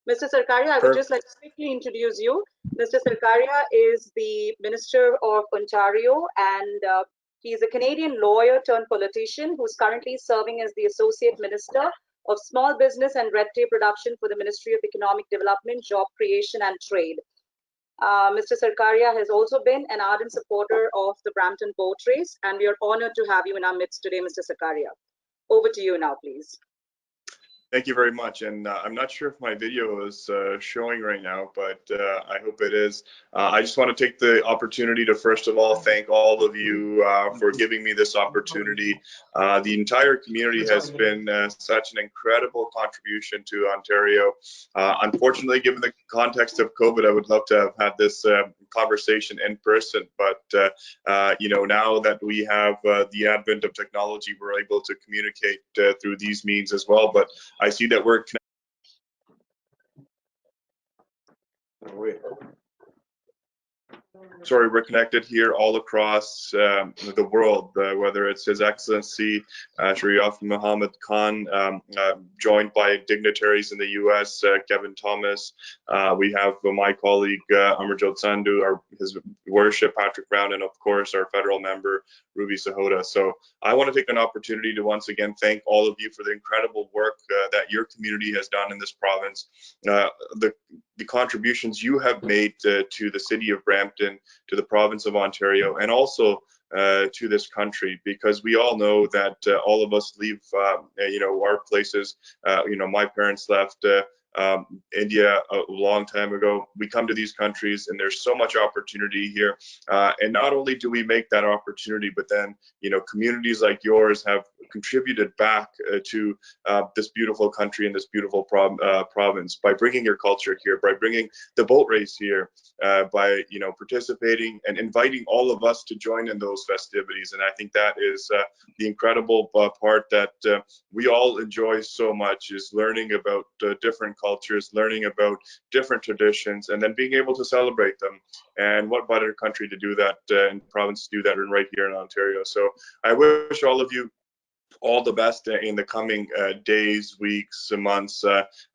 Mr. Sarkaria, I would just like to quickly introduce you. Mr. Sarkaria is the Minister of Ontario, and he is a Canadian lawyer turned politician who's currently serving as the Associate Minister of Small Business and Red Tape Reduction for the Ministry of Economic Development, Job Creation and Trade. Mr. Sarkaria has also been an ardent supporter of the Brampton boat race, and we are honored to have you in our midst today, Mr. Sarkaria. Over to you now, please. Thank you very much, and I'm not sure if my video is showing right now, but I hope it is. I just want to take the opportunity to first of all thank all of you for giving me this opportunity. The entire community has been such an incredible contribution to Ontario. Unfortunately, given the context of COVID, I would love to have had this conversation in person, but you know, now that we have the advent of technology, we're able to communicate through these means as well. But I see that we're we're connected here all across the world, whether it's His Excellency Sharif Mohammed Khan, joined by dignitaries in the U.S., Kevin Thomas. We have my colleague Amarjot Sandhu, His Worship Patrick Brown, and of course our federal member Ruby Sahota. So I want to take an opportunity to once again thank all of you for the incredible work that your community has done in this province, the contributions you have made to the city of Brampton, to the province of Ontario, and also to this country, because we all know that all of us leave, you know, our places. You know, my parents left India a long time ago. We come to these countries and there's so much opportunity here, and not only do we make that opportunity, but then, you know, communities like yours have contributed back to this beautiful country and this beautiful province by bringing your culture here, by bringing the boat race here, by, you know, participating and inviting all of us to join in those festivities. And I think that is the incredible part that we all enjoy so much, is learning about different cultures, learning about different traditions, and then being able to celebrate them. And what better country to do that and province to do that right here in Ontario. So I wish all of you all the best in the coming days, weeks, months.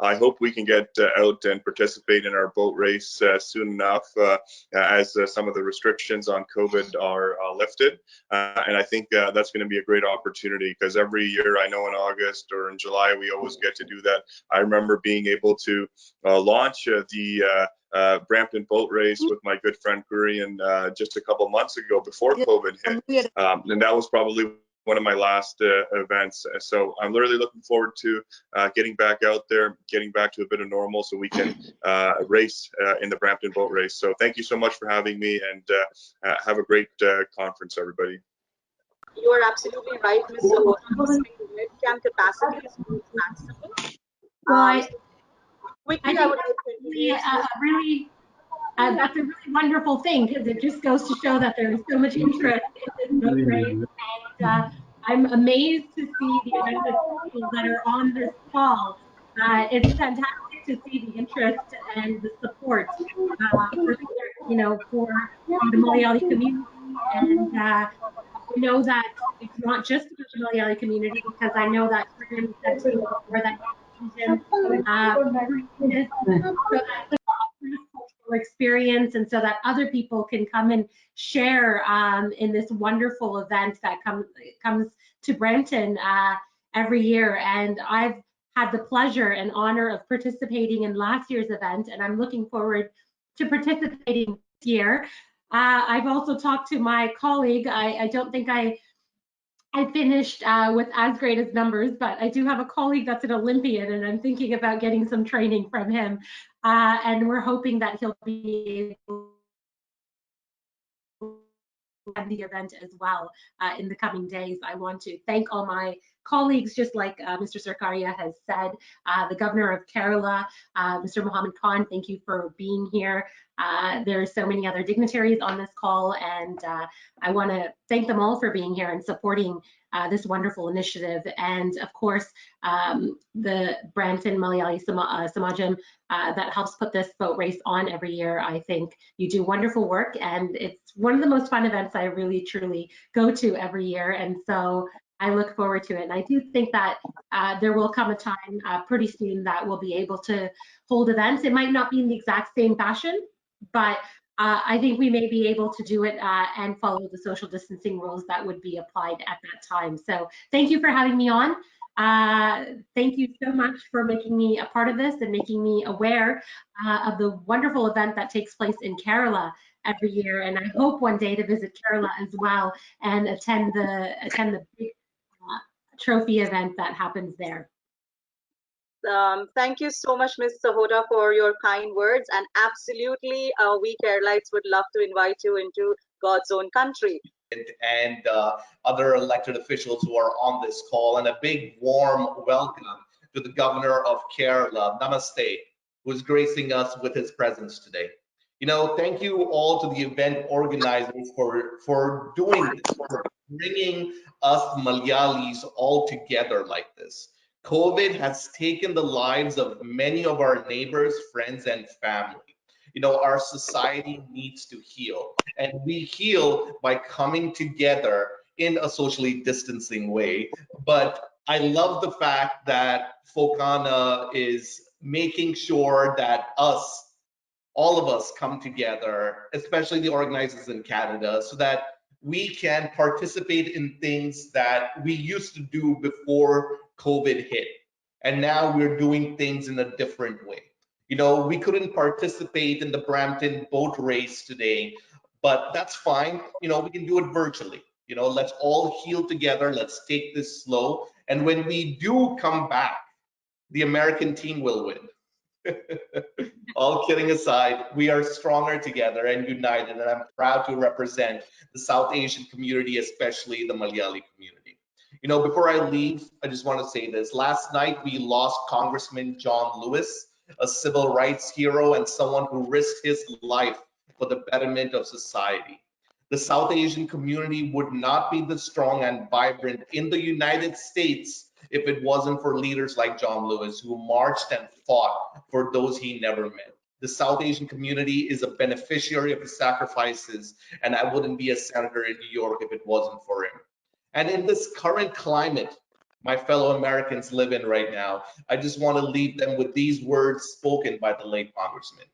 I hope we can get out and participate in our boat race soon enough, as some of the restrictions on COVID are lifted. And I think that's going to be a great opportunity, because every year, I know in August or in July, we always get to do that. I remember being able to launch the Brampton boat race with my good friend Kurian just a couple months ago before COVID hit. And that was probably one of my last events. So I'm really looking forward to getting back out there, getting back to a bit of normal so we can race in the Brampton boat race. So thank you so much for having me, and have a great conference, everybody. You are absolutely right, Ms. Sahota. Webcam capacity is maximum. Quickly, I would like to introduce that's a really wonderful thing, because it just goes to show that there is so much interest in this boat race. And I'm amazed to see the amount of people that are on this call. It's fantastic to see the interest and the support for, you know, for the Malayali community. And I know that it's not just about the Malayali community, because I know that Korean said to you before that experience, and so that other people can come and share in this wonderful event that comes to Brampton every year. And I've had the pleasure and honor of participating in last year's event, and I'm looking forward to participating this year. I've also talked to my colleague. I don't think I finished with as great as numbers, but I do have a colleague that's an Olympian, and I'm thinking about getting some training from him. And we're hoping that he'll be able to at the event as well in the coming days. I want to thank all my colleagues, just like Mr. Sarkaria has said, the Governor of Kerala, Mr. Mohammed Khan, thank you for being here. There are so many other dignitaries on this call, and I want to thank them all for being here and supporting this wonderful initiative. And of course, the Brampton Malayali Samajam that helps put this boat race on every year. I think you do wonderful work, and it's one of the most fun events I really truly go to every year. And so I look forward to it. And I do think that there will come a time pretty soon that we'll be able to hold events. It might not be in the exact same fashion, but I think we may be able to do it and follow the social distancing rules that would be applied at that time. So thank you for having me on. Thank you so much for making me a part of this and making me aware of the wonderful event that takes place in Kerala every year. And I hope one day to visit Kerala as well and attend the big trophy event that happens there. Thank you so much, Ms. Sahota, for your kind words. And absolutely, we Keralites would love to invite you into God's own country. And other elected officials who are on this call, and a big warm welcome to the Governor of Kerala, Namaste, who is gracing us with his presence today. You know, thank you all to the event organizers for doing this, for bringing us Malayalis all together like this. COVID has taken the lives of many of our neighbors, friends, and family. You know, our society needs to heal, and we heal by coming together in a socially distancing way. But I love the fact that Focana is making sure that all of us come together, especially the organizers in Canada, so that we can participate in things that we used to do before COVID hit. And now we're doing things in a different way. You know, we couldn't participate in the Brampton boat race today, but that's fine. You know, we can do it virtually. You know, let's all heal together. Let's take this slow. And when we do come back, the American team will win. All kidding aside, we are stronger together and united, and I'm proud to represent the South Asian community, especially the Malayali community. You know, before I leave, I just want to say this. Last night, we lost Congressman John Lewis, a civil rights hero and someone who risked his life for the betterment of society. The South Asian community would not be this strong and vibrant in the United States if it wasn't for leaders like John Lewis, who marched and fought for those he never met. The South Asian community is a beneficiary of his sacrifices, and I wouldn't be a senator in New York if it wasn't for him. And in this current climate my fellow Americans live in right now, I just want to leave them with these words spoken by the late Congressman.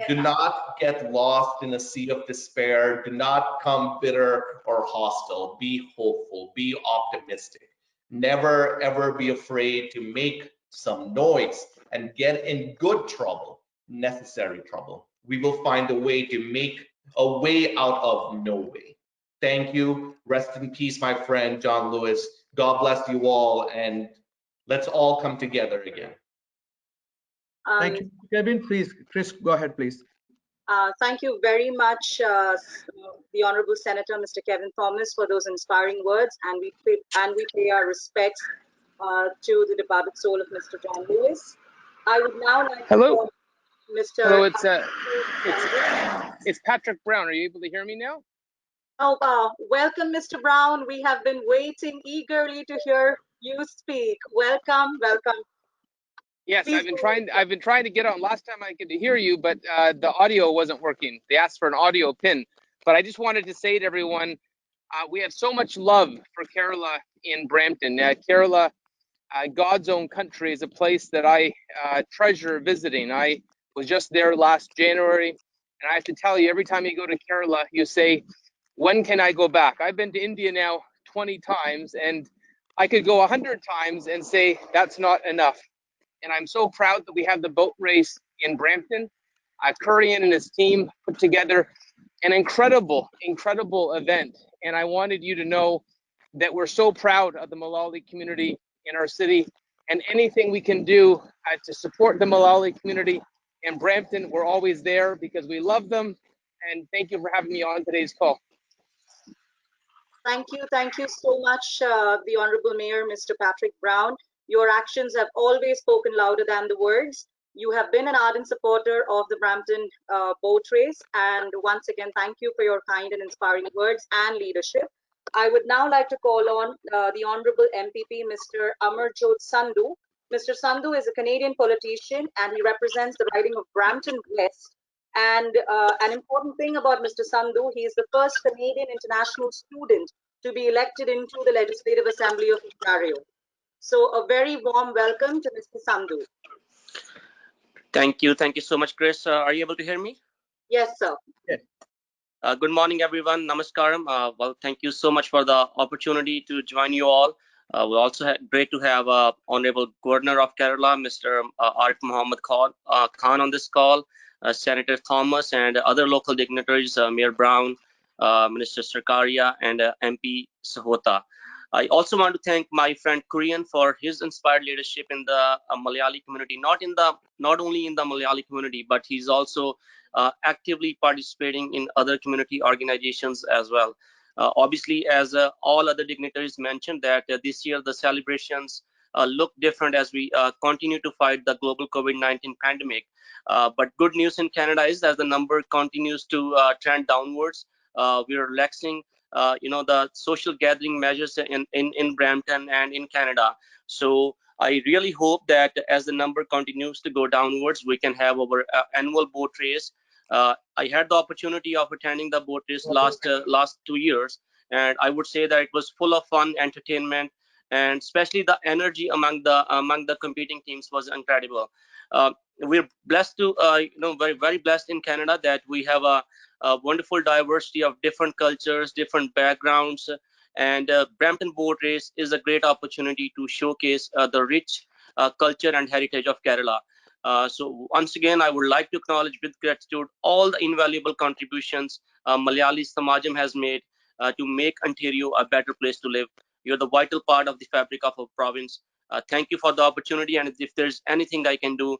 Do not get lost in a sea of despair. Do not come bitter or hostile. Be hopeful. Be optimistic. Never, ever be afraid to make some noise and get in good trouble, necessary trouble. We will find a way to make a way out of no way. Thank you. Rest in peace, my friend, John Lewis. God bless you all, and let's all come together again. Thank you, Kevin. Please, Chris, go ahead, please. Thank you very much, the Honorable Senator, Mr. Kevin Thomas, for those inspiring words, and we pay our respects to the departed soul of Mr. John Lewis. I would now like to call Mr. Hello, it's Patrick Brown. Are you able to hear me now? Oh, welcome, Mr. Brown. We have been waiting eagerly to hear you speak. Welcome, welcome. Yes, Please I've been trying to get on. Last time I could hear you, but the audio wasn't working. They asked for an audio pin. But I just wanted to say to everyone, we have so much love for Kerala in Brampton. Kerala, God's own country, is a place that I treasure visiting. I was just there last January, and I have to tell you, every time you go to Kerala, you say, when can I go back? I've been to India now 20 times, and I could go 100 times and say that's not enough. And I'm so proud that we have the boat race in Brampton. Kurian and his team put together an incredible event. And I wanted you to know that we're so proud of the Malayali community in our city, and anything we can do to support the Malayali community in Brampton, we're always there because we love them. And thank you for having me on today's call. Thank you so much, the Honorable Mayor, Mr. Patrick Brown. Your actions have always spoken louder than the words. You have been an ardent supporter of the Brampton boat race, and once again, thank you for your kind and inspiring words and leadership. I would now like to call on the Honorable MPP, Mr. Amarjot Sandhu. Mr. Sandhu is a Canadian politician, and he represents the riding of Brampton West. And an important thing about Mr. Sandhu, he is the first Canadian international student to be elected into the Legislative Assembly of Ontario. So a very warm welcome to Mr. Sandhu. Thank you. Thank you so much, Chris. Are you able to hear me? Yes, sir. Yes. Good morning, everyone. Namaskaram. Well, thank you so much for the opportunity to join you all. We also great to have Honorable Governor of Kerala, Mr. Arif Muhammad Khan on this call, Senator Thomas, and other local dignitaries, Mayor Brown, Minister Sarkaria, and MP Sahota. I also want to thank my friend Kurian for his inspired leadership in the Malayali community, not only in the Malayali community, but he's also actively participating in other community organizations as well. Obviously, as all other dignitaries mentioned, that this year the celebrations look different as we continue to fight the global COVID-19 pandemic. But good news in Canada is as the number continues to trend downwards, we are relaxing the social gathering measures in Brampton and in Canada. So I really hope that as the number continues to go downwards, we can have our annual boat race. I had the opportunity of attending the boat race last 2 years, and I would say that it was full of fun, entertainment, and especially the energy among the competing teams was incredible. We're blessed to very blessed in Canada that we have a wonderful diversity of different cultures, different backgrounds, and Brampton Boat Race is a great opportunity to showcase the rich culture and heritage of Kerala. So once again, I would like to acknowledge with gratitude all the invaluable contributions Malayali Samajam has made to make Ontario a better place to live. You're the vital part of the fabric of our province. Thank you for the opportunity, and if there's anything I can do,